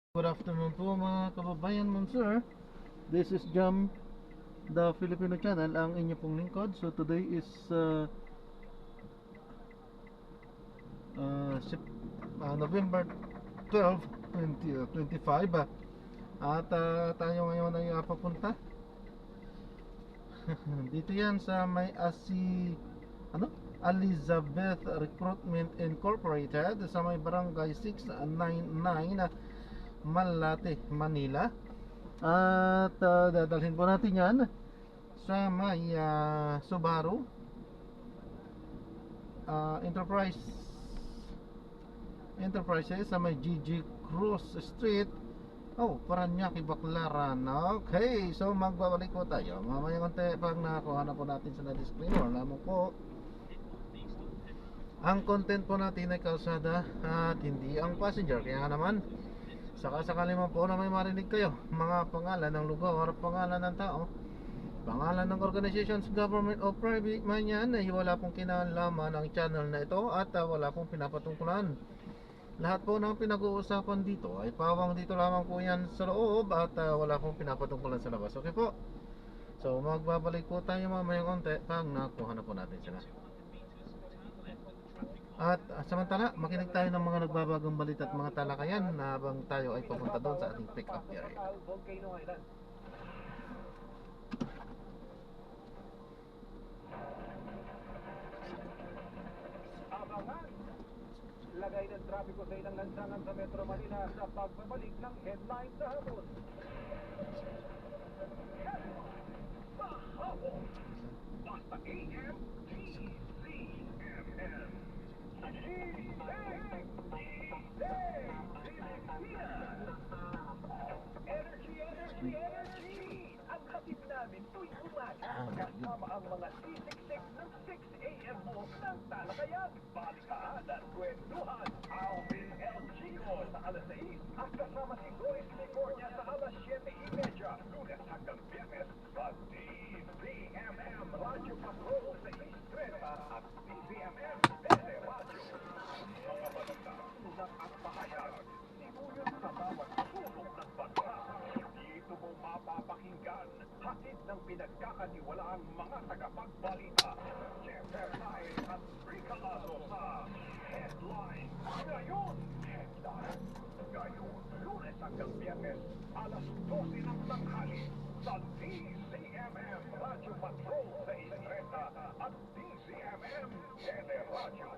Good afternoon po mga kababayan, ma'am sir. This is Jam, the Filipino channel, ang inyo pong lingkod. So today is November 12, 2025 At tayo ngayon ay papunta dito yan sa may Elizabeth Recruitment Incorporated sa may barangay 699 Malate, Manila. At dadalhin po natin yan sa may Subaru Enterprises sa may GG Cruz Street, Paranaque, Baclaran. Okay, so magbabalik po tayo mamaya konti pag nakakuha na po natin sa disclaimer. Lamang po ang content po natin ay kalsada at hindi ang passenger. Kaya naman sakasakali mo po na may marinig kayo mga pangalan ng lugar, pangalan ng tao, pangalan ng organizations, government o private man yan, ay wala pong kinalaman ang channel na ito at wala pong pinapatungkulan. Lahat po ng pinag-uusapan dito ay pawang dito lamang po yan sa loob at wala pong pinapatungkulan sa labas. Okay po? So magbabalik po tayo mamaya konti pag nakuha na po natin sila. At samantala, makinig tayo ng mga nagbabagong balita at mga talakayan na habang tayo ay papunta doon sa ating pick-up area. Lagay ng trapiko sa ilang lansangan sa Metro Manila sa pagbabalik ng headline sa hapon. Pahabol! Basta AM, TCMM. Energy! Ang hatid namin tuwing umaga. Kasama ang mga sisiksik ng 6 AM mo ng talakayan. Balikaan at kwentuhan. Alvin El Chico sa alas 6. At kasama si Joyce Licornia sa alas 7:30. Lunes hanggang Biyernes sa DZMM Radio Patrol sa Istreta at DZMM Tele Radio. Mga balita, tunang at pahayag. Sibuyot sa bawat sulok ng bansa. Dito mo mapapakinggan. Hatid ng pinagkakatiwalaang mga tagapagbalita. Jeffer Lai at Rika Lazo sa Headline. Ngayon, Headline. Ngayon, Lunes hanggang Biyernes, alas 12 ng tanghali sa DZMM Radio Patrol sa Istreta at DZMM Tele Radio.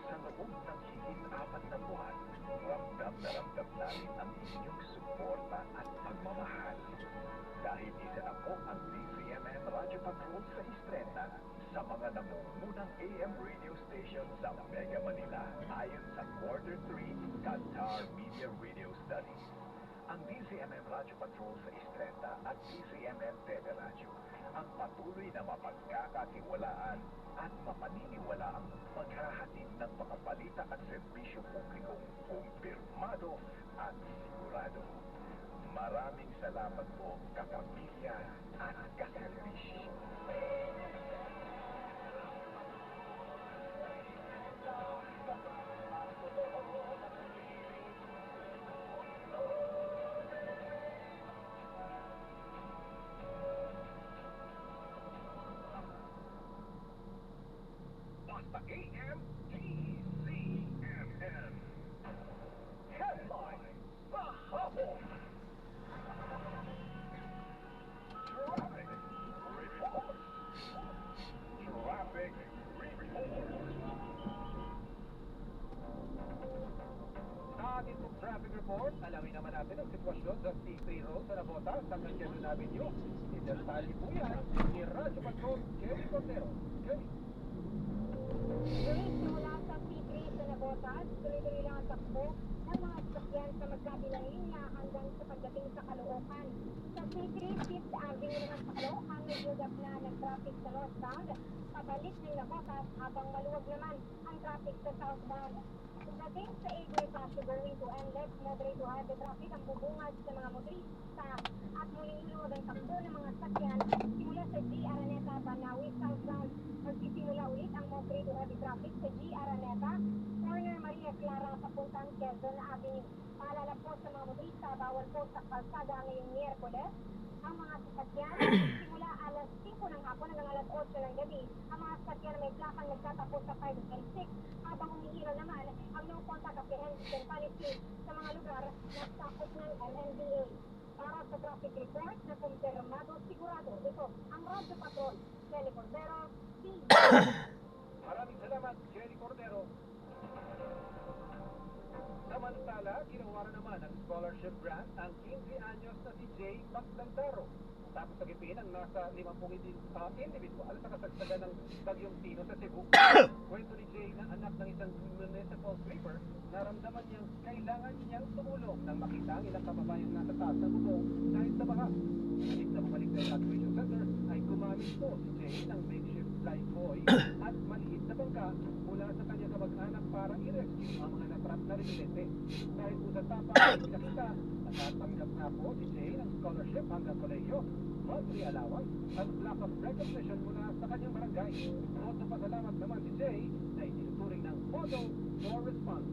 Sa loob ng higit-4 na buwan, ramdam na ramdam namin ang inyong suporta at pagmamahal. Dahil isa na po ang DZMM Radio Patrol sa Istreta sa mga namumunang AM radio station sa Mega Manila ayon sa Quarter 3 Qatar Media Radio Studies. Ang DZMM Radio Patrol sa Istreta at DZMM Tele Radio ang patuloy na mapagkakatiwalaan at mapaniniwalaang maghahatid ng mga balita at serbisyo publikong kumpirmado at sigurado. Maraming salamat po, kapamilya at kaserbisyo. Basta AM, TCMM. Headline, pahabol. Traffic report. Traffic report. Sa ating pong traffic report, alamin naman natin ang sitwasyon sa C3 Road sa Navotas sa Quezon Avenue. Idertali po yan ni Radyo Patrol Kelly Cordero. Kelly. Luis, mula sa C3 sa Navotas, tuloy-tuloy lang ang takbo ng mga sasakyan sa magkabilang linya hanggang sa pagdating sa Caloocan. Sa C3, 5th Avenue naman sa Caloocan, may build-up na ng traffic sa northbound, pabalik ng Navotas habang maluwag naman ang traffic sa southbound. Pagdating sa Igor Pasio going to NLEX, moderate to heavy traffic ang bubungad sa mga motorista at muling luwag ang takbo ng mga sasakyan simula sa G. Araneta, Banawi, southbound. Magsisimula ulit ang moderate to heavy traffic sa G. Araneta, corner Maria Quezon Avenue. Paalala po sa mga motorista, bawal po sa kalsada ngayong Miyerkules. Ang mga sasakyan, simula alas 5 ng hapon hanggang alas 8 ng gabi, ang mga sasakyan na may plakang nagtatapos sa 5 and 6, habang umiiral naman ang no contact apprehension and punishment sa mga lugar na sakop ng MMDA. Para sa traffic report na kumpirmado sigurado, ito ang Radyo Patrol, Jenny Cordero, Maraming salamat, Jenny Cordero. Samantala, ginawa na naman ng scholarship grant ang 15 anyos na si Jay Magdandaro. Tapos sagipin ang nasa 50 individual sa kasagsagan ng Bagyong Tino sa Cebu. Kwento ni Jay na anak ng isang municipal sweeper, naramdaman niyang kailangan niyang tumulong nang makita ang ilang kababayang nasa taas ng bubong dahil sa baha. Ngunit na bumalik sa evacuation center ay gumamit po si Jay ng makeshift lifebuoy at maliit na bangka mula sa kanyang kamag-anak para i-rescue ang mga natrap na residente. Dahil po sa tapa ay pinakita, natatanggap na po si Jay ng scholarship hanggang kolehiyo, monthly allowance at plaque of recognition mula sa kanyang barangay. Moto pasalamat naman si Jay na itinuturing ng photo for response.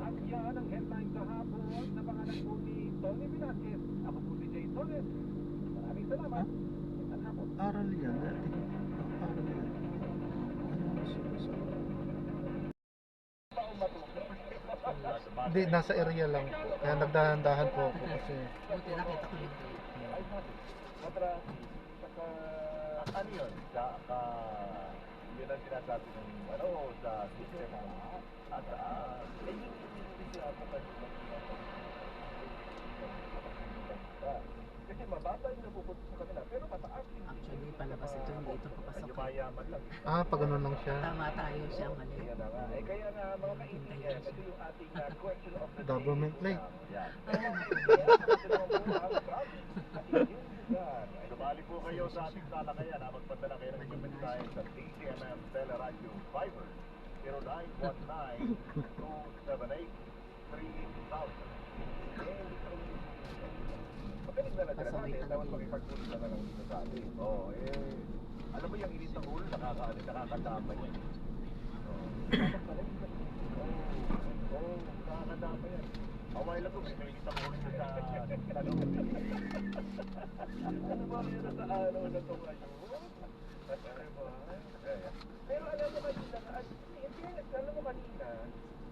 At yan ang headline kahapon na pangalan po ni Tony Velasquez. Ako po si Jay Torres. Maraming salamat. At hapon. Aral yan. Aral yan. Ano ang susunod? Hindi, nasa area lang po. Kaya nagdahan-dahan po ako kasi Buti nakita ko yung Ay, natin. Matrasi. Saka, ano yun? Yun ang sinasabi ng, sa system. At, hindi ako kasi mababa yung napupunta sa kanila, pero mataas yung Actually, palabas ito, hindi ito papasok. yumayaman lang. pag ganun lang siya. Tama tayo siya, mali. Kaya na nga. Kaya nga, mga kaibigan, ito yung ating question of the day. Government plate. Yan. Sumali po kayo sa ating talakayan. Magpadala kayo ng mensahe sa DCMM Teleradio Viber 0919-278-3000. Magaling na natin natin. Dapat mag-ipag-tuloy na lang dito sa atin. Alam mo yung init ng ulo, nakakadama yan. Nakakadama yan. Away lang ko, may init ang ulo sa talong. Ano ba yun sa araw na ito ngayon? Pero alam mo kanina, alam mo kanina,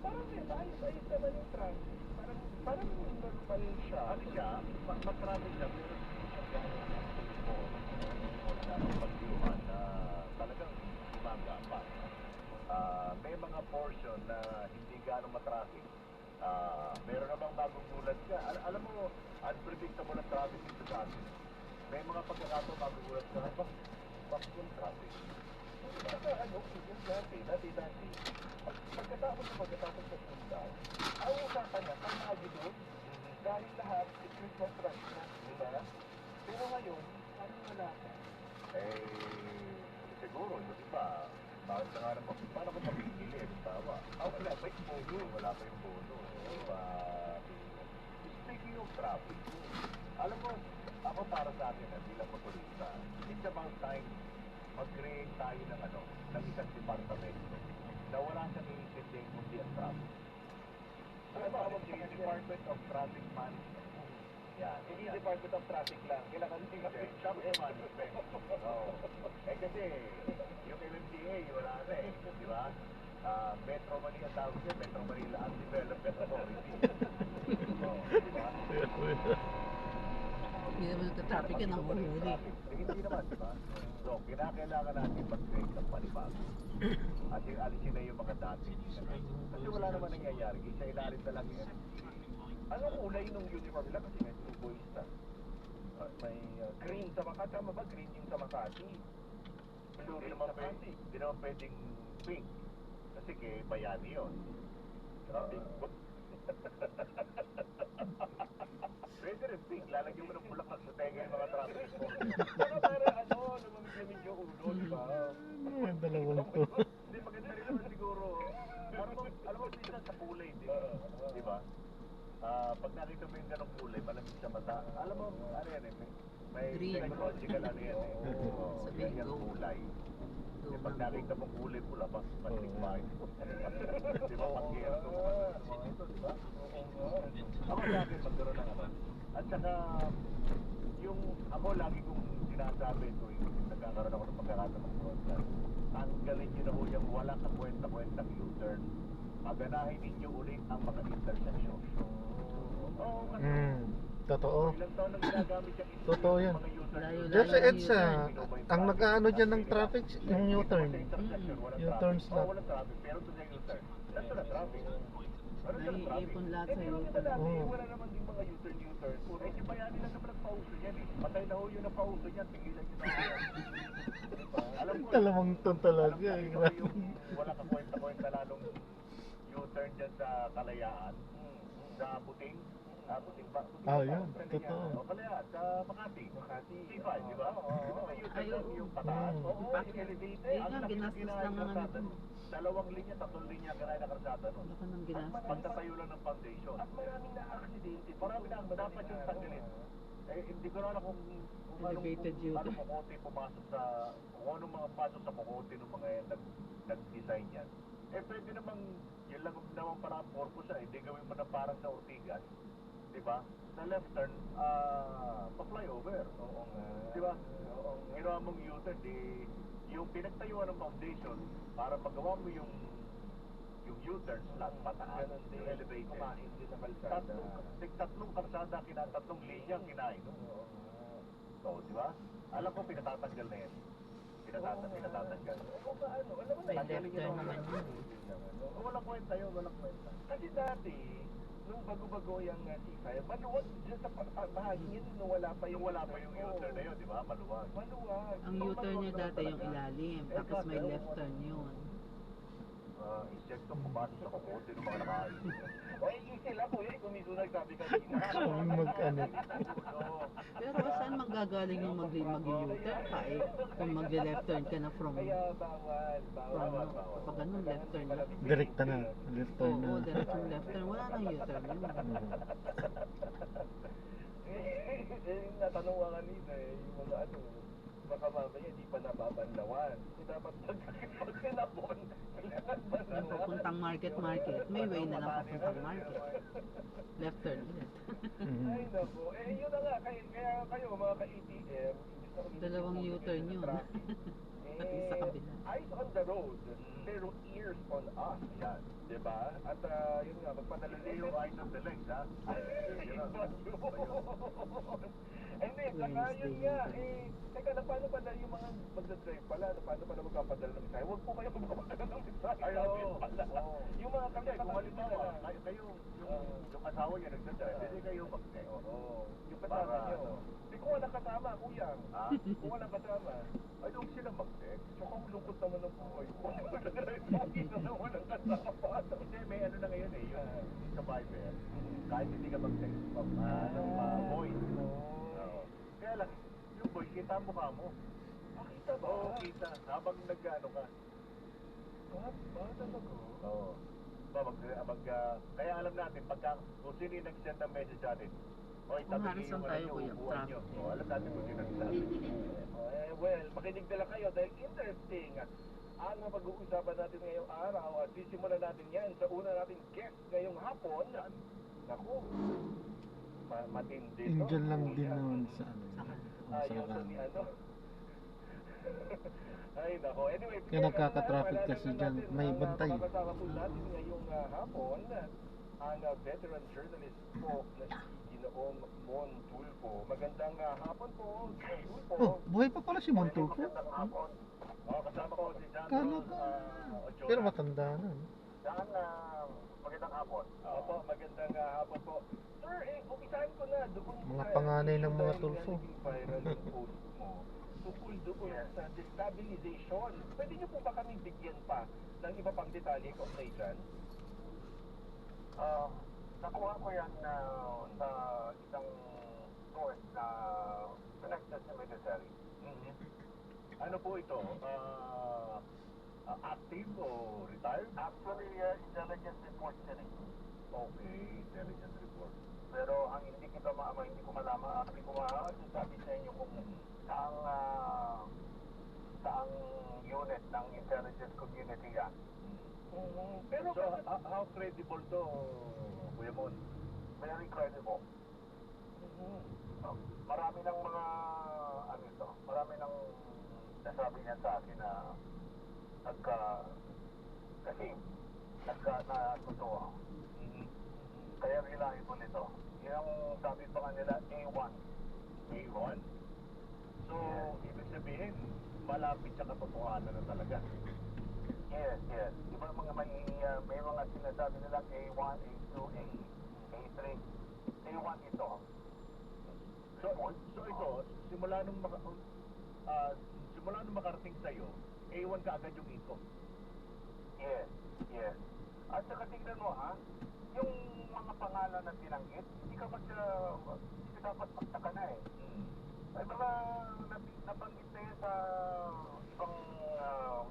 parang ayos naman yung traffic. Parang normal siya. Ano siya? Matraffic siya, pero pagdiuhan na talagang umaga pa. May mga portion na hindi gano'ng matraffic. Meron namang magugulat ka. Alam mo, unpredictable ang traffic dito sa atin. May mga pagkakataon magugulat ka. Bakit yung traffic? Saka yung traffic, dati. Pagkatapos sa sundan, ang usapan na, pag doon, dahil lahat, street construction, di ba? Pero ngayon, ano wala ka? Siguro, yung iba, bakit na nga naman, paano ko mapipili? Tawa. Wala pa yung bono. Wala pa yung bono. Speaking of traffic, alam mo, ako para sa akin, bilang motorista, it's about time mag-create tayo ng isang departamento na wala siyang iisipin kundi ang traffic. Alam mo, yung Department of Traffic Management. Yan. Hindi Department of Traffic lang. Kailangan din Traffic Management. Kasi, yung MMDA, wala na di ba? Metro Manila tawag siya, Metro Manila Development Authority. Di ba? Hindi naman nagka-traffic yan ang uhuli. Hindi naman, di ba? So, kinakailangan natin mag-create ng panibago. At yung alisin na yung mga dati. Kasi wala naman nangyayari. Isa ilalim na lang yan. Anong kulay nung uniform nila? Kasi may two boys na. May green sa Makati. Tama ba? Green yung sa Makati. Blue rin sa Makati. Hindi naman pwedeng pink. Kasi kay Bayani yun. Pwede rin pink. Lalagyan mo ng bulaklak sa tenga yung mga traffic mo. Saka para lumamig-lamig yung ulo, di ba? Dalawang to. Hindi, maganda rin naman siguro. Alam mo, minsan sa kulay, di ba? Pag nakita mo yung ganong kulay, malamig sa mata. Alam mo, ano yan may Green. psychological ano yan Sabihin yan yung go. kulay. Go Pag ng nakita go. mong kulay pula, panikbahin. Di ba, pag-gear ko mga ito, di ba? Ako sa akin, magkaroon ng ano. At saka, yung ako lagi kong sinasabi tuwing nagkakaroon ako ng pagkakataon ng broadcast, tanggalin nyo na ho yung wala ka kwenta-kwentang U-turn. Paganahin ninyo ulit ang mga intersection. Oo, kasi Totoo. ilang taon nang ginagamit yung Totoo yan. mga U-turn. Layo, Diyan sa layo ng EDSA, U-turn. ang nag-aano dyan ng traffic, yung U-turn. U-turn Oo, stop. walang traffic. Pero ito sa U-turn. Nandun na traffic. Ano sa traffic? Naiipon lahat sa Yung iba U-turn. dati, Oo. wala naman din mga U-turn. Eh, si Bayani lang naman nagpauso yan eh. Patay na ho yun ang pauso yan. Tigilan nyo na ho yan. Diba? Alam ko. Alamang ton talaga. Alam eh. ko yung wala ka kwenta-kwenta lalong U-turn dyan sa Kalayaan. Sa Buting. Buting ba? Ah, yun. Totoo. O Kalayaan. Sa Makati. C5, di ba? Mga U-turn Ay, doon, oo. yung pataas. Mm. Oo, Bakit? yung elevated. Ayun Ang nga, laki ng ginastos kinain lang ng ano kalsada. to. 2 linya, 3 linya kinain na kalsada nun. Wala ka ng ginastos. Pagtatayo lang ng foundation. At maraming na-aksidente. Marami na, dapat yung tanggalin. Eh, hindi ko na alam kung Elevated U-turn. paano Pukote pumasok sa, kung anong mga pasok sa Pukote ng mga yan nag-design yan. Eh, pwede namang, yun lang naman para ang purpose hindi gawin mo na parang sa Ortigas. Di ba? Sa left turn, pa-flyover. Oo nga. Di ba? Ginawa mong U-turn, yung pinagtayuan ng foundation para magawa mo yung U-turn slot pataas, yung elevated. Kumain din na kalsada. Tatlong kalsada, tatlong linya kinain. Oo, di ba? Alam ko, pinatatanggal na yan. Pinatatanggal. O paano? Alam mo na, May left tanggalin turn yun naman yun. Walang kwenta yun, walang kwenta. Kasi dati, nung bago-bago yung C5, maluwag dyan sa bahagi yun, nung wala pa yung U-turn na yun, di ba? Maluwag. Ang U-turn niya dati yung ilalim, tapos may left turn yun. Insekto pumasok sa Pukote ng mga nakain. Oy, easy lang po yun. Kung may nagsabi kanina. Kung mag-ano. Pero saan manggagaling yung mag-U-turn ka eh? Kung mag-left turn ka na from bawal. kapag ganun left turn na. Direkta na. Left turn na. Oo, direct left turn. Wala nang U-turn yun. Natanong ka kanina yung mga baka mamaya di pa nababanlawan. Dapat pag kinabon, Yung papuntang market, may way na lang papuntang market. Left turn ulit. Ay nako, yun na nga, kaya kayo mga ka-ATM, Dalawang U-turn yun. Pati sa kabila. Eyes on the road, pero ears on us. Yan, di ba? At yun nga, magpadala din yung eyes on the legs, ha? Hindi, saka yun nga, teka na, paano pala yung mga magdadrive pala, paano pala magpapadala ng mensahe? Huwag po kayo magpapadala ng mensahe. Ay, yung mga kami, kung halimbawa, kayo, yung asawa niya nagdadrive, hindi kayo mag-text. Yung kasama niyo. Hindi ko walang kasama, kuya. Kung walang kasama, ay, doon sila mag-text. So, kung lungkot naman ng buhay ko, nag-drive mo, na walang kasama. Hindi, may ano na ngayon yung sa Viber, kahit hindi ka mag-text, voice. Kaya lang, yung voice, kita ang mukha mo. Makita ba? Oo, kita. Habang nag-ano ka. Ba talaga? Oo. Kaya alam natin, kung sino yung nag-send ng message natin, oy, Kung tabi harasan yung tayo, ano kuya, nyo, upuan nyo. traffic. Alam natin kung sino nagsabi. Well, makinig na lang kayo dahil interesting ang pag-uusapan natin ngayong araw at sisimulan natin yan sa una nating guest ngayong hapon. Naku, matindi to. Indian lang din naman sa ano. Sa Ayun sa kanan. ni ano. Ay nako. Anyway, Kaya nagkaka-traffic kasi dyan. May bantay. Makakasama po natin ngayong hapon ang veteran journalist po na si Ginoong Mon Tulfo. Magandang hapon po, Tulfo. Oh, buhay pa pala si Montulfo. Magandang hapon. Kasama ko si John Kala ko. Ochoa. Pero matanda na. John, magandang hapon. Opo, magandang hapon po. Sir, umpisahan ko na doon Mga panganay ng mga Tulfo. Naging viral yung post mo tungkol doon sa destabilization. Pwede niyo po ba kami bigyan pa ng iba pang detalye kung may dyan? Nakuha ko yan sa isang source na connected sa military. Ano po ito? Active o retired? Actually, intelligence report yan eh. Okay, intelligence report. Pero ang hindi ko malaman, hindi ko sabi sa inyo kung saang ng intelligence community yan. Pero So, how credible to, Kuya Mon? very credible. Marami ng mga, ano ito, marami ng nasabi niya sa akin na na totoo. Kaya reliable ito. Yung sabi pa nga nila, A1. A1. So, ibig sabihin, malapit sa katotohanan na talaga. Yes, yes. Di ba mga may mga sinasabi nilang A1, A2, A3. A1 ito. So ito, simula nung makarating sa'yo, A1 ka agad yung info. Yes, yes. At saka tingnan mo ha, yung mga pangalan na binanggit, hindi ka dapat magtaka na eh. Ay mga nabanggit na yan sa ibang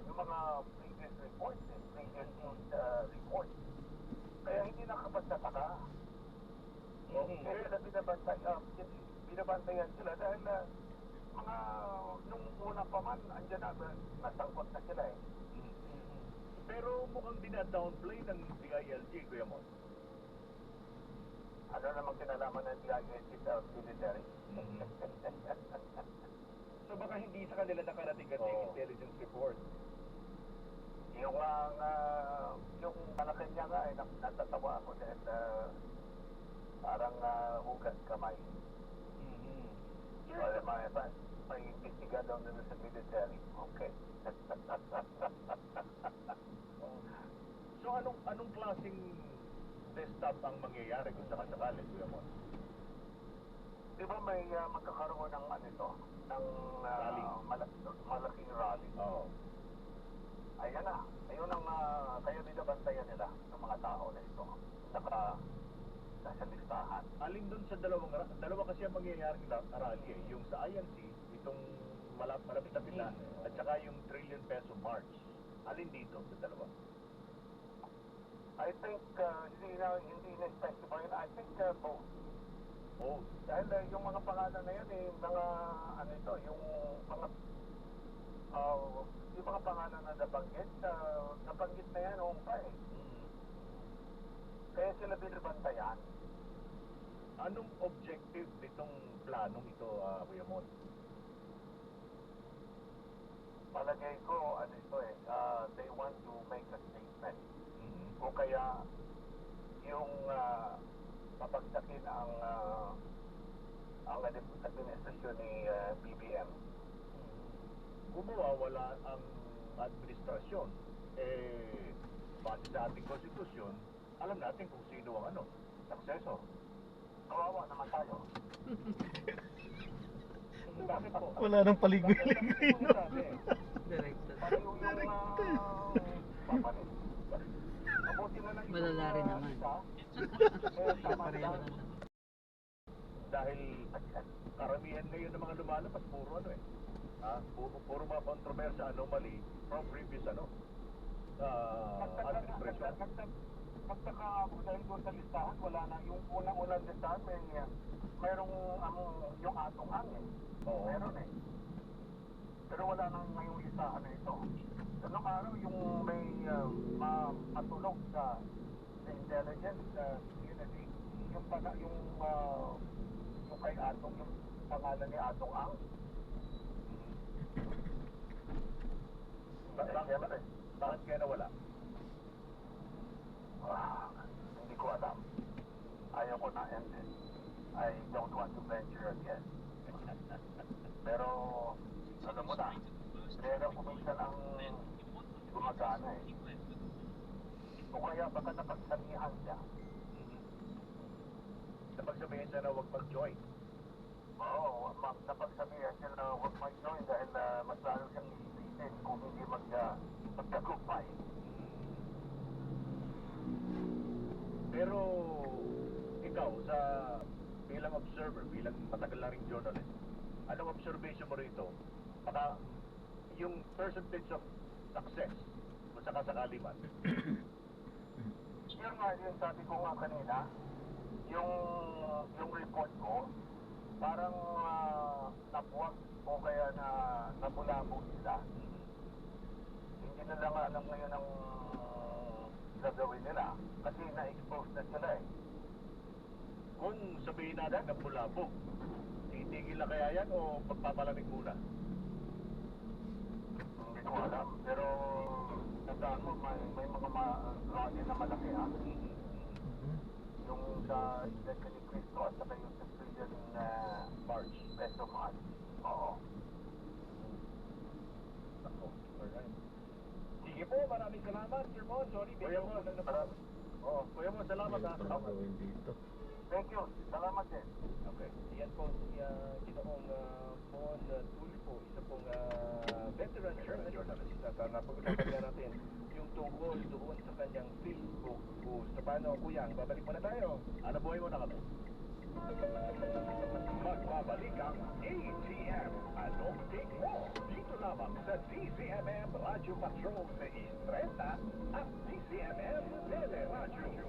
yung mga previous reports, previous news reports. Kaya hindi nakapagtataka. Kaya binabantayan sila dahil mga nung una pa man, andyan na, nasangkot na sila eh. Pero mukhang dina-downplay ng DILG, Kuya Mon. Ano namang kinalaman ng DILG sa military? So baka hindi sa kanila nakarating kasi yung intelligence report. Yung Malacanang nga ay natatawa ako dahil parang hugas kamay. Wala may imbestiga daw nila sa military. Okay. So anong klaseng desktop ang mangyayari kung sakasakali, Kuya Mon? Di ba may magkakaroon ng ano ito? Ng Rally. malaking rally. Oo. Ayan na. Ayun ang kaya binabantayan nila ng mga tao na ito. Nasa listahan. Alin dun sa dalawa kasi ang mangyayaring rally eh. Yung sa INC, itong malapit na pila, at saka yung trillion peso march. Alin dito sa dalawa? I think hindi na-specify yun. I think both. Oh, Dahil yung mga pangalan na yun mga ano ito, yung mga pangalan na nabanggit na yan noong pa eh. Kaya sila binabantayan. anong objective nitong planong ito, Kuya Mon? Palagay ko, ano ito they want to make a statement. O kaya, yung papagsakin ang administrasyon ni BBM. Kung mawawala ang administrasyon, base sa ating konstitusyon, alam natin kung sino ang successor. Kawawa naman tayo. Bakit po? Wala nang paligoy-ligoy, no? Directed. Pareho yung papalit. Mabuti na lang yung Malala rin naman. isa. Tama Pareho lang. na lang. Dahil karamihan ngayon ng mga lumalabas, puro puro mga controversial anomaly from previous administration. Magtaka ako dahil doon sa listahan, wala na. Yung unang-unang listahan, mayroong yung atong hangin. Oo. Meron eh. Pero wala nang ngayong listahan na ito. So, nung araw, yung may matulog sa intelligence community, yung kay Atong, yung pangalan ni Atong Ang. Bakit kaya nawala? Hindi ko alam. Ayaw ko na end it. I don't want to venture again. Pero, alam mo na, pero kung minsan ang gumagana eh. O kaya baka napagsamihan siya. Napagsabihin siya na huwag mag-join. Oo, napagsabihan siya na huwag mag-join dahil mas lalo siyang iisitin kung hindi magtagumpay. Pero ikaw bilang observer, bilang matagal na ring journalist, anong observation mo rito? Baka yung percentage of success kung sakasakali man. Yun nga yung sabi ko nga kanina, yung report ko, parang nabuwag o kaya nabulabog sila. hindi nila nga alam ngayon ang gagawin nila kasi na-expose na sila eh. Kung sabihin natin na bulabog, titigil na kaya yan o magpapalamig muna? Hindi ko alam, pero tandaan mo, may mga rode na malaki ha. Yung sa Iglesia ni Cristo at saka yung sa Sweden March, Peso March. Oo. Ako, alright. Sige po, maraming salamat, Sir Mon. Sorry, Kuya mo, Kuya mo, salamat ha. Ano gawin dito? Thank you, salamat din. Okay. Yan po si Ginoong Mon Tulfo, isa pong veteran journalist. At napag-usapan nga natin yung tungkol doon sa kanyang Facebook post. So, paano, Kuya? Babalik muna tayo. Ano buhay mo na kami? Magbabalik ang ATM. Anong take mo? Dito lamang sa DZMM Radio Patrol sa East 30 at DZMM Tele Radio.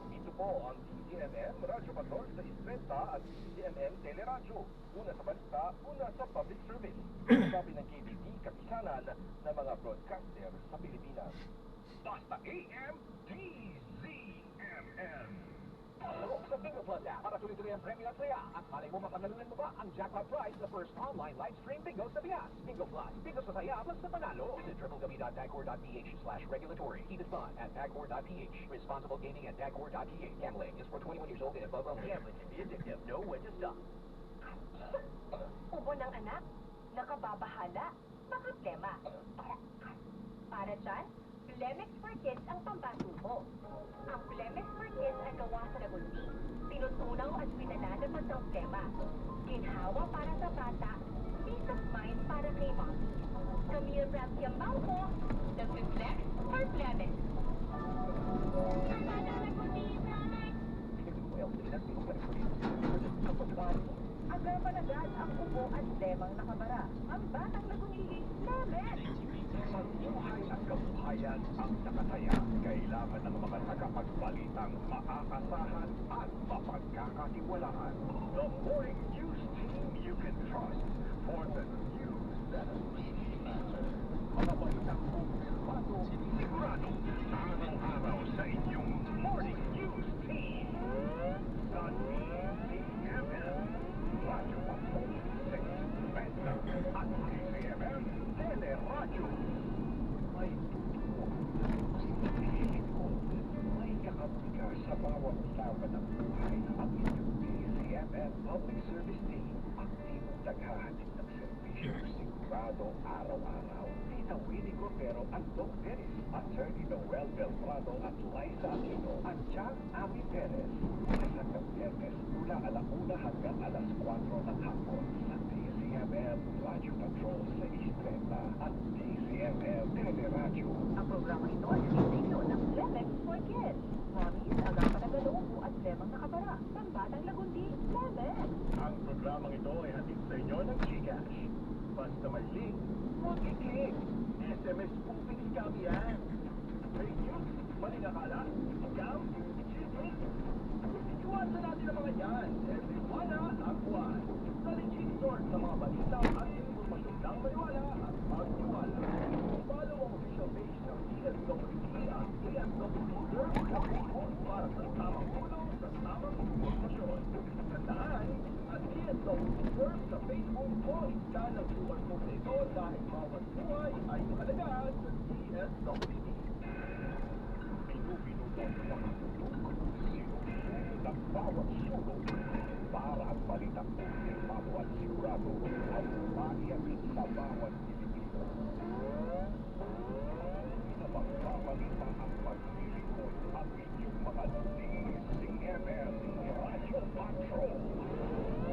Ito po ang DZMM Radio Patrol sa Istrenta at DZMM Teleradyo. Una sa balita, una sa public service. Sabi ng KBP, kapisanan ng mga broadcaster sa Pilipinas. Basta AM, DZMM. Laro sa Bingo Plus app para tuloy-tuloy ang premyo at saya. At malay mo mapanalunan mo ba ang jackpot prize sa first online live stream bingo sa Pias. Bingo Plus, bingo sa saya plus sa panalo. Visit www.dagcor.ph/regulatory. Keep it fun at dagcor.ph. Responsible gaming at dagcor.ph. Gambling is for 21 years old and above only. Gambling can be addictive. Know when to stop. Ubo ng anak, nakababahala, makaplema. Para dyan, Blemex for Kids ang pambato mo. Ang Blemex for Kids ay gawa sa lagundi. Tinutunaw at pinalalaman ng plema. Ginhawa para sa bata, peace of mind para kay mommy. Camille Ramsey mo, nag-Blemex for Blemex. Ang bata lagundi, Blemex! Agar managad ang ubo at lemang nakabara. Ang batang lagundi, Blemex! Mabuhay at kabuhayan ang nakataya. Kailangan ng mga tagapagbalitang maaasahan at mapagkakatiwalaan. The morning news team you can trust for the news that really matter. Mga balitang kumpirmado, sigurado, araw-araw sa inyong morning news team. The DZMM Radio Patrol 6 at DZMM Tele Radio. May tuturo, sinipilit ko, may kakabika sa bawat laban ng buhay. Ang inyong DZMM Public Service Team, ang timong naghahatid ng serbisyo sigurado araw-araw. Tita Winnie Cordero at Doc Dennis, Attorney Noel Beltrado at Liza Aquino, at John Ami Perez. Hanggang Biyernes, mula 1:00 hanggang 4:00 ng hapon sa DZMM Radio Patrol sa Istreta at DZMM Teleradyo. Ang programa ito ay siniglo ng Blemex for Kids. Mommies, agapan ng galoobo at lemang nakabara. Ng batang lagundi, Blemex! Ang programang ito ay hatid sa inyo ng Gcash. Basta may link, huwag i-click. SMS po piniscam yan. Fake news, maling akala, scam, cheating. Iwasan natin ang mga yan. Everyone ang buwan. Sa legit source ng mga balita at informasyon ng maniwala at magtiwala. Follow ang official page ng DSWD at DSWD para sa tamang tulong sa tamang informasyon. Tandaan, at DSWD sa Facebook o iskan ang QR code na ito dahil bawat buhay ay mahalaga sa DSWD. Minuto ang mga tutok. Sinusunod ang bawat sulong para ang balitang kumpirmado at sigurado ang maiyakin sa bawat Pilipino. Sa pagbabalita ang paglilingkod ang inyong mga DZMM Radio Patrol.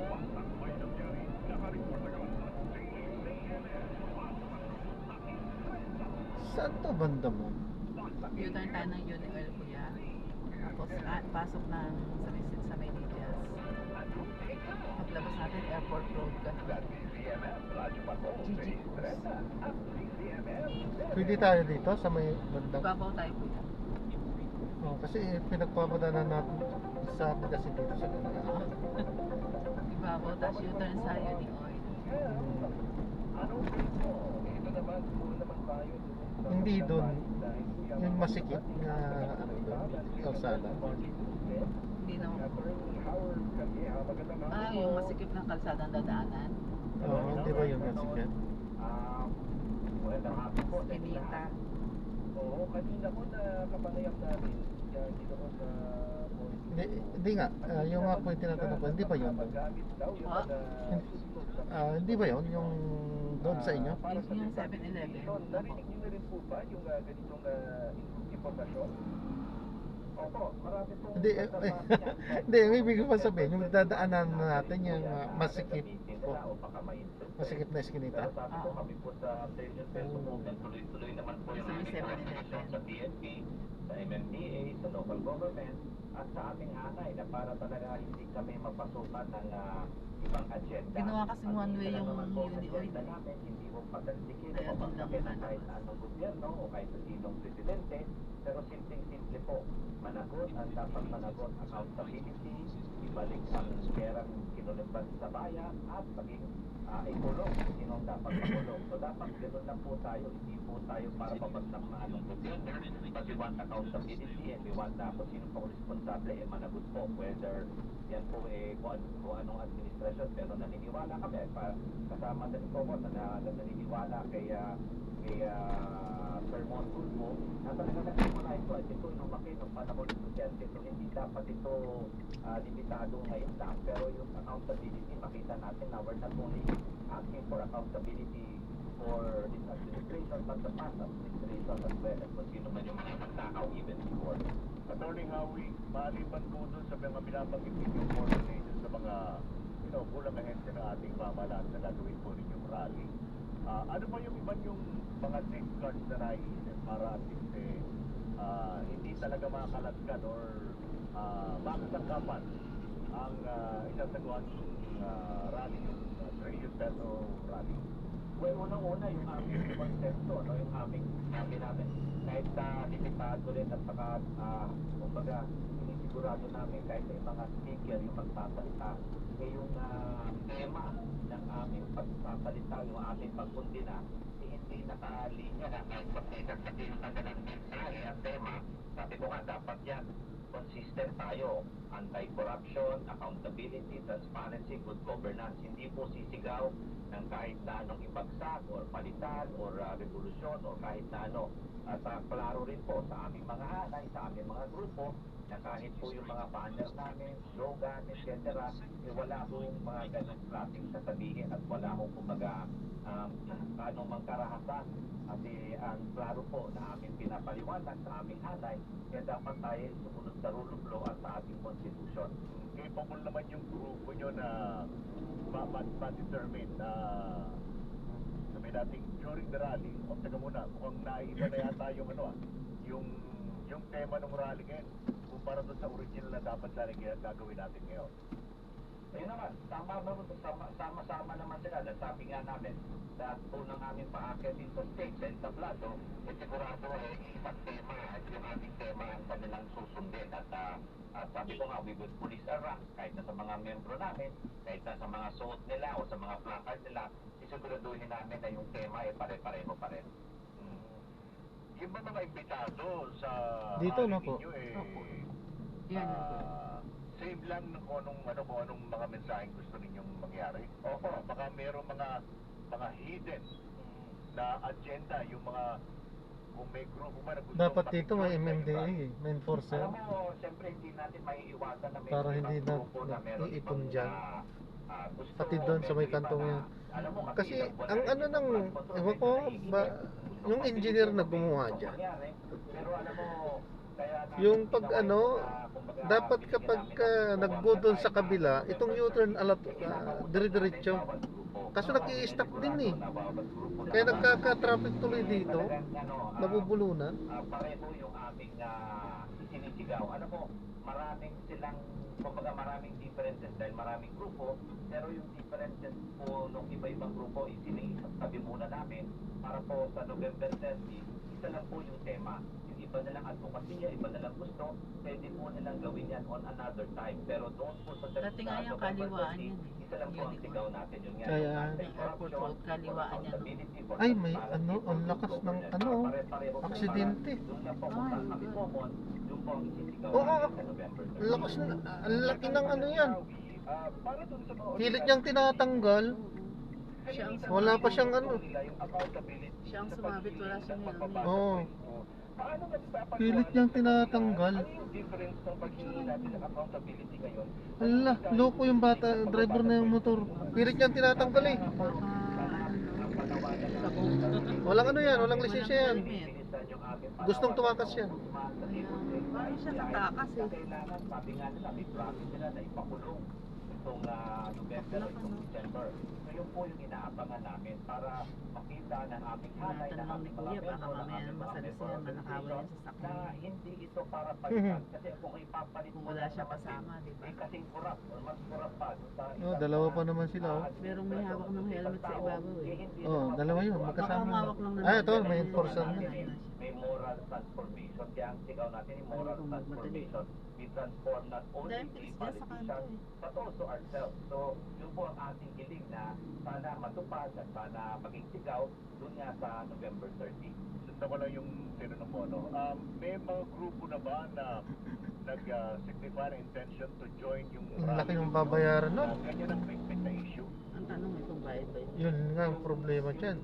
Bastang may nangyari, nakareport agad sa DZMM Radio Patrol sa Istreta. Saan to banda mo? U-turn tayo ng Unioil, kuya. Tapos pasok ng sa Maynilias. Paglabas natin, Airport Road ka. GG Cruise. Pwede tayo dito sa may bandang. Babaw tayo, kuya. Oh, kasi pinagpapadaanan natin sa atin kasi dito sa kanila. Ibabaw, tapos U-turn sa Unioil. Hindi doon yung masikip na ano doon, kalsada. Hindi naman po. Yung masikip ng kalsadang dadaanan. Oo, hindi ba yung masikip? Kinita. Oo, kanina ko na kapanayam namin. Kaya ginoon na Hindi nga, yung nga po yung tinatanong ko, hindi ba yun doon? Hindi ba yun yung doon sa inyo? Yung 7-Eleven. Narinig niyo na rin po ba yung ganitong impormasyon? Opo, marami pong Hindi, hindi, may ibig ko pa sabihin, yung dadaanan na natin yung masikip po. Masikip na eskinita. Pero sabi ko kami po sa Station Peso Movement, tuloy-tuloy naman po yung Sa may aming 7-Eleven. conversation sa PNP, sa MMDA, sa local government, at sa aming hanay na para talaga hindi kami mapasukan ng ibang agenda. Ginawa kasing one way yung Unioil. Agenda namin, hindi mo pagantikin Kaya o doon lang pagkakit naman. kahit anong gobyerno o kahit sa sinong presidente, pero simpleng-simple po, managot ang dapat managot, accountability, ibalik ang perang kinulimbat sa bayan, at maging ikulong sino ang dapat makulong. So dapat ganoon lang po tayo, hindi po tayo para pabagsamaan ng gobyerno, but we want accountability and we want na kung sino po responsable, managot po, whether yan po kung anong administrasyon, pero naniniwala kami, kasama din po ko na naniniwala kay Sir Montalvo, na talaga nagsimula ito at ito lumaki ng panahon ng Duterte, so hindi dapat ito limitado ngayon lang, pero yung accountability makita natin na we're not only asking for accountability for this administration but the past administration as well as kung sino man yung mga magnakaw even before. Attorney Howie, maliban po doon sa mga binabanggit yung coordination sa mga kulang ahensya ng ating pamahalaan na gagawin po ninyong rally. Ano ba yung iba yung mga safeguards na naiisip para at least hindi talaga makakalasgan or makasangkapan ang isasagawan rally, yung Trillion Peso rally? Well, unang-una yung aming konsepto, yung aming sabi namin, kahit limitado rin at saka kumbaga sinisigurado namin kahit may mga speaker yung magsasalita, yung tema ng aming pagsasalita, yung aming pagkundina, hindi nakalinya na kahit pagkakasati yung kanilang mensahe at tema. Sabi ko nga, dapat yan consistent tayo, anti-corruption, accountability, transparency, good governance. Hindi po sisigaw ng kahit na anong ibagsak or palitan or revolusyon or kahit na ano. At klaro rin po sa aming mga hanay, sa aming mga grupo, na kahit po yung mga banner namin, slogan, etc., wala pong mga ganong klaseng sasabihin at wala pong kumbaga anong mangkarahasan. Kasi ang klaro po na aming pinapaliwanag sa aming hanay, kaya dapat tayo sumunod sa rule of law at sa ating constitution. Capable naman yung grupo nyo na ma-determine na sabi natin during the rally, o taga muna, mukhang naiba na yata yung yung tema ng rally ngayon kumpara doon sa original na dapat sana gagawin natin ngayon. Ayun naman, sama-sama naman sila. Dahil sabi nga namin, sa unang aming paakit dito sa state, sa entablado, sigurado isang tema at yung ating tema ang kanilang susundin. At sabi ko nga, we would police our ranks, kahit na sa mga membro namin, kahit na sa mga suot nila o sa mga placard nila, isiguraduhin namin na yung tema ay pare-pareho pa rin. Yung ba mga imbitado sa Dito na po. Yan. save lang kung anong mga mensaheng gusto ninyong mangyari. Opo, baka mayroong mga hidden na agenda, yung mga kung may grupo man na gusto Dapat dito may makikita sa MMDA, iba. may enforcer. Alam mo, siyempre hindi natin maiiwasan na may Para ibang hindi na grupo na meron iipon ibang, dyan. gusto, Pati doon sa may medyo iba kantong na- yan. alam mo, Kasi ilang buwan ang na rin ano yung ng, flood control, ewan ko, medyo ba, naiinit. yung engineer na gumawa dyan. Mangyari. Pero alam mo, kaya natin Yung pag ginawa ano, ito na, kumbaga, dapat binigyan kapag namin ng nag-go doon sa time kabila, na itong U-turn dire-diretso. bawat grupo. Kaso nag-i-stop din eh. Kaya nagkaka-traffic tuloy dito. Nabubulunan. Pareho yung aming sinisigaw. Alam mo, maraming silang, kumbaga maraming differences dahil maraming grupo, pero yung differences po nung iba-ibang grupo, isinabi muna namin para po sa November 30, isa lang po yung tema. Yung iba nilang advokasya, iba nilang gusto, pwede po nilang gawin yan on another time. Pero doon po sa Dati nga yung kaliwaan yan eh. isa lang po ang sigaw natin. Yung nga, Kaya, Yung airport road, kaliwaan yan. No? ay may ano, ang lakas ng ano, aksidente. Oo, ang lakas na, ang laki ng ano yan. Para dun sa mga Pilit niyang tinatanggal. Siya ang Wala pa siyang ano. Siya ang sumabit, wala siyang helmet. Oo. Paano matipapagawa? Pilit niyang tinatanggal. Ano yung difference ng paghingi natin ng accountability ngayon? Ala, loko yung bata, driver na yung motor. Pilit niyang tinatanggal eh. Walang ano yan, walang lisensya yan. Gustong tumakas yan. Parang siya natakas eh. Kailangan, sabi nga nila, may promise nila na ipakulong itong November o itong December. So yun po yung inaabangan namin para makita ng aming hanay, ng aming mga Kuya, baka member, ng mamaya aming mga masalisihan, member manakawan yan sa na sakyan. hindi ito para palitan. Kasi kung ipapalit Kung mo wala lang siya naman kasama, din, di ba? eh kasing kurap o mas kurap pa. doon sa Oh, isang, dalawa pa naman sila oh. Merong may hawak ng helmet sa ibabaw eh. Oh, dalawa yun, Baka magkasama. umawak lang ng Ah, ito, helmet. may enforcer na. may moral transformation. Kaya ang sigaw natin yung moral Ayun, transformation. We transform not only Dahil the tiis dyan sa kanto politicians, eh. but also ourselves. So, yun po ang ating hiling na sana matupad at sana maging sigaw doon nga sa November 30. Sundan ko lang yung tinanong mo, no? May mga grupo na ba na nag-signify na intention to join yung Ang laki ng babayaran nun. Ganyan ang quick na issue. Ang tanong eh kung bayad ba yun. Yun nga ang problema dyan.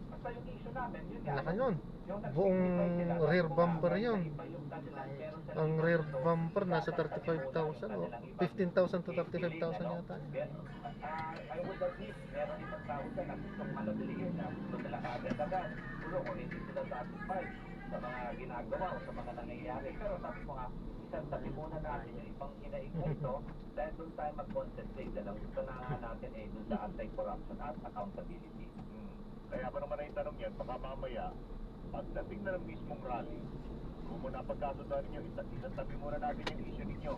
Basta yung issue namin, yun Ang nga. laki nun. Yung Buong nag-signify sila na rear kung bumper yun. iba yung kanilang meron sa Ang likod. rear So, bumper nasa 35,000 o 15,000 to 35,000 yata. I would admit, meron ibang tao dyan na gustong manatilihin na gusto nila kaagad-agad. Siguro kung hindi sila satisfied sa mga ginagawa o sa mga nangyayari. Pero sabi ko nga, isang sabi muna natin yung ibang inaigwento dahil doon tayo mag-concentrate. Dahil ang gusto na nga natin ay doon sa anti-corruption at accountability. Kaya pa naman ang tanong yan, baka mamaya, pagdating na ng mismong rally, kung muna pagkasundan ninyo, isasabi muna natin yung issue ninyo.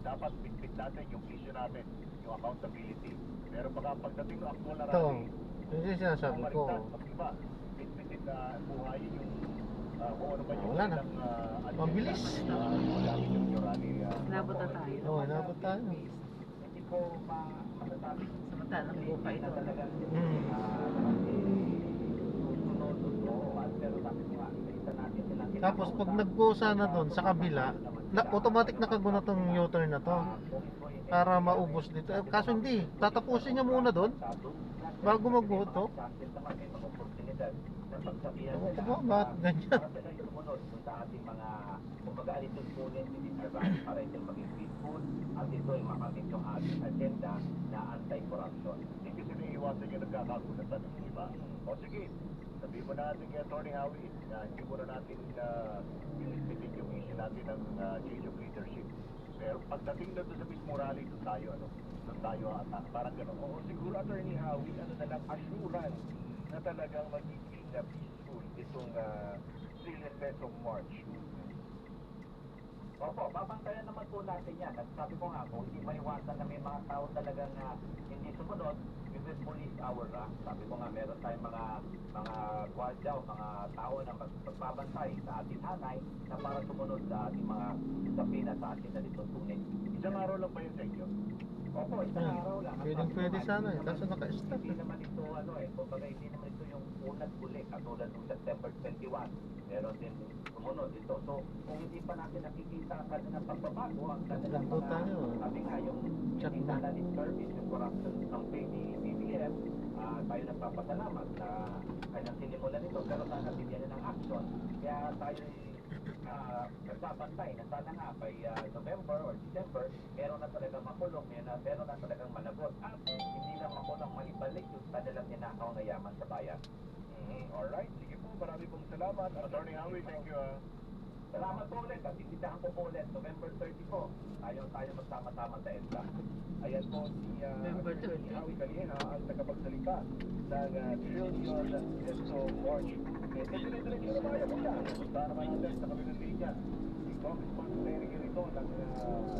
Dapat bitbit natin yung issue natin, yung accountability. Pero baka pagdating ng actual na Ito, rally, yun yung sinasabi ko. mag-iba, bitbitin na buhayin yung kung ano ba yung Wala na. kanilang, Mabilis. yung rally. Nabot na tayo. Oo, inabot tayo. Hindi ko masasabi Samantalang buka ito. na talagang Hmm. Tapos pag nag-go sana doon sa kabila, automatic nakago na tong U-turn na to para maubos dito. Kaso hindi, tatapusin niya muna doon bago mag-go to. Ewan ko ba, bakit ganyan? Sa ating mga kumbaga alituntunin within our rally para ito maging peaceful at ito ay makamit yung ating agenda na anti-corruption. Hindi kasi naiiwasan yung nagkakagulatan, di ba? O sige, sabihin mo natin kay Atty. Howie na hindi mo na natin inismitin yung issue natin ng change of leadership. Pero pagdating na doon sa mismo rally, doon tayo, doon tayo attack. Parang gano'n. Oo, siguro Atty. Howie, ano na lang, assurance na talagang magiging peaceful itong Trillion Peso March. Opo, babantayan naman po natin yan. At sabi ko nga, kung hindi maiwasan na may mga tao talagang hindi sumunod, we will police our rank. Sabi ko nga, meron tayong mga gwardiya o mga tao na magbabantay sa ating hanay na para sumunod sa ating mga sapina sa ating nalituntunin. Isang araw lang ba yun sa inyo? Opo, isang araw lang. Pwede sana eh, kaso naka-stop Hindi eh. naman ito, kumbaga hindi naman ito yung unang huli, katulad ng September 21. Meron din sumunod ito. So, kung hindi pa natin nakikita ang kanilang pagbabago, ang kanilang Nagpo tayo. sabi nga, yung Chat hindi na. na service, yung corruption campaign ni BBM, tayo nagpapasalamat na kanyang sinimulan ito, pero sana bigyan ng action. Kaya tayo nagbabantay na sana nga by November or December, meron na talagang makulong, meron na talagang managot. At hindi lang makulong, maibalik yung kanilang ninakaw na yaman sa bayan. Alright, sige po, marami pong salamat. Attorney Howie, thank you. Salamat po ulit at itindahan ko po ulit. November 30 po. Tayo magsama-sama sa EDSA. Ayan po si November 30. Howie Calleja, ang tagapagsalita ng Trillion Peso March. Dire-diretso na tayo po siya. Punta naman natin sa kabilang linya. Si Congressman Terry Guerrero ng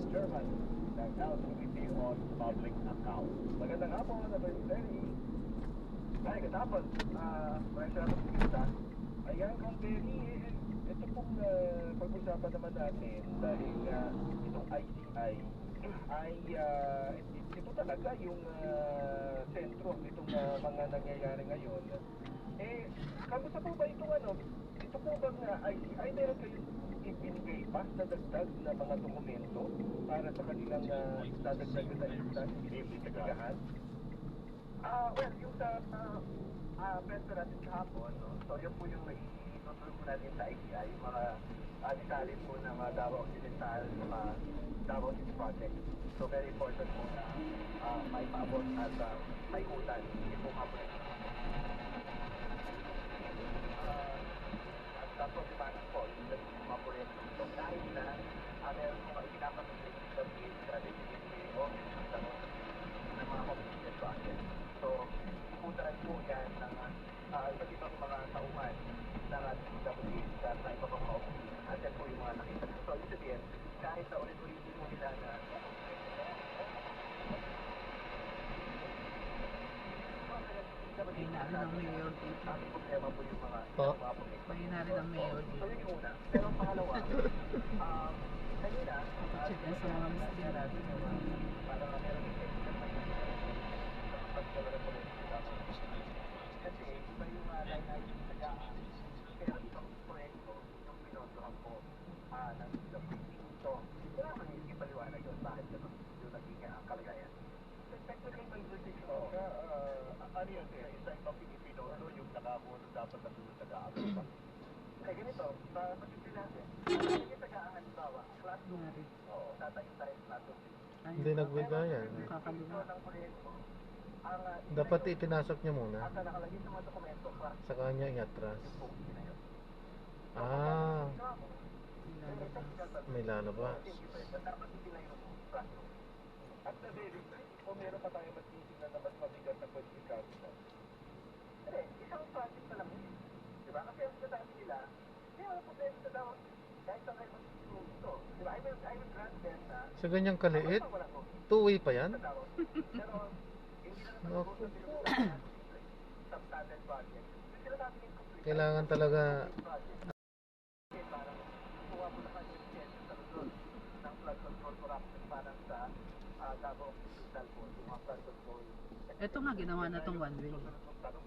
Chairman ng House Committee on Public Accounts. Magandang hapon, Atty. Terry. Ay, katapos, pressure ako sa ayan, Kong Terry, ito pong pag-usapan naman natin dahil itong ICI ay ito talaga yung sentro nitong mga nangyayari ngayon. Eh, kamusta po ba itong ito po bang ICI, meron kayong ibinigay pa na dagdag na mga dokumento para sa kanilang dadagdagan na investigahan? Well, yung sa pwesto natin kahapon, no? So yun po yung itutulong po natin sa ICI, yung mga detalye po ng Davao Occidental, mga Davao City Project. So very important po na may paabot at may utan. Hindi po kapag at tapos di ba po, yung mga proyekto. So dahil na meron po mga pinapatuloy sa DPWH o ng mga community project. So, iputaran po yan ng iba't ibang mga tauhan ng DPWH at iba pang mga office. At yan po yung mga nakita. So, ibig sabihin, kahit sa ulit-ulit mo nila na Mahina rin ang mayor dito. ang problema po yung mga Po? problema. Mahina rin ang mayor So, dito. yun yung una. Pero ang pangalawa, kanina, Check na sa mga miskin natin. para meron yung technical pagkakaroon po rin sila. Kasi iba yung line item sa gaan, pero ibang proyekto yung pinotohan po ng DPWH. So, kailangan yung ipaliwanag yun bakit ganun yung naging kalagayan. Technical conversation siya, ano yun, isa ibang Pilipino, yung nakakuha dapat na sunod nag-aaral pa. Kaya ganito, pag-isip natin, yung tagaan, halimbawa, classroom, Nangyari. tatayo tayo sa classroom. Ay, Hindi nagbigay yan. Kakaliwa. Dapat ipinasok niya muna. At nakalagay sa mga dokumento, class Sa kanya iatras. yung na yun. Ah, Nilalabas. may lalabas. Dapat itinayo mo classroom. At na-verify, kung meron pa tayo matitignan na mas mabigat na pwede capital. Hindi, isang project na lang yun. Diba? Kasi ang sinasabi nila, hindi wala problema sa daw. Kahit sa kayo mag-improve ito. Diba? I will grant them na Sa ganyang kaliit, wala ko. two-way pa yan? Sa daw. Pero, hindi na naman Naku. po sa substandard project. Yung sinasabi yung complete Kailangan talaga project. Kasi parang kuha mo na kayo yung chance sa Luzon ng flood control corruption parang sa Davao Occidental po, yung mga flood control. Ito nga, ginawa na tong one way. Tanong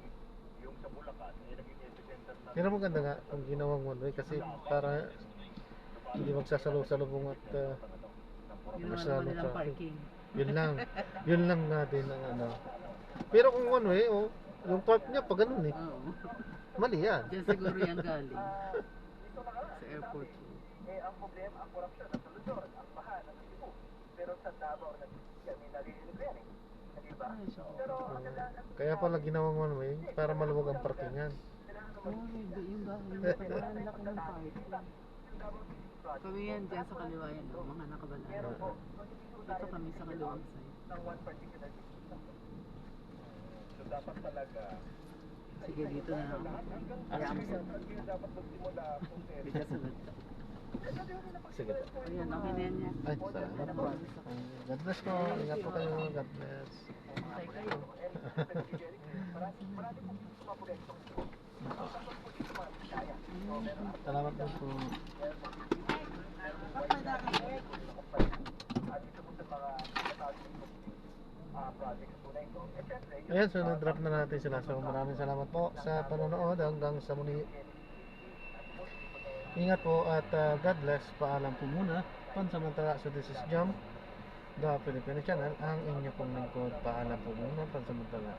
yung sa Bulacan, naging epicenter na Pero maganda nga kung ginawang one way kasi para hindi magsasalo-salubong at Ginawa mas naman lalong nilang traffic. parking. Yun lang natin ang ano. Pero kung one way, oh, yung park niya pa ganun eh. Oo. Mali yan. Diyan siguro yan galing. Dito na nga, Sa airport. ang problema, ang korupsyon nasa Luzon, ang baha nasa Cebu. Pero sa Davao, kami narinig yan eh. Di ba? Ay, siya. Pero ang kailangan, Kaya pala ginawang one way para maluwag ang parkingan. Oh, hindi. Yung bahay niya pala. Ang laki ng parking. Kami yan dyan sa kaliwa yan. Oh, mga nakabalaan. Dito kami sa kaliwang side. ng one particular district. So dapat talaga Sige, dito na ako. Ayaw mo sa... Dapat magsimula kung Bigas sa lagda. Sige po. Ayan, okay na yan yan. Ay, salamat po. God bless po. Ingat po kayo. God bless. Okay kayo. marami pong mga proyektong ito. Ang tapos po dito mga kaya. Salamat po po. At dito po sa mga projects po na ito. Eh, syempre, Ayan, so na-drop na natin sila. So maraming salamat po sa panonood hanggang sa muli. Ingat po at God bless. Paalam po muna. Pansamantala. So this is Jam, the Filipino channel. Ang inyo pong lingkod. Paalam po muna. Pansamantala.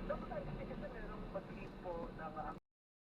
dapat natin kasi merong mag-lead po ng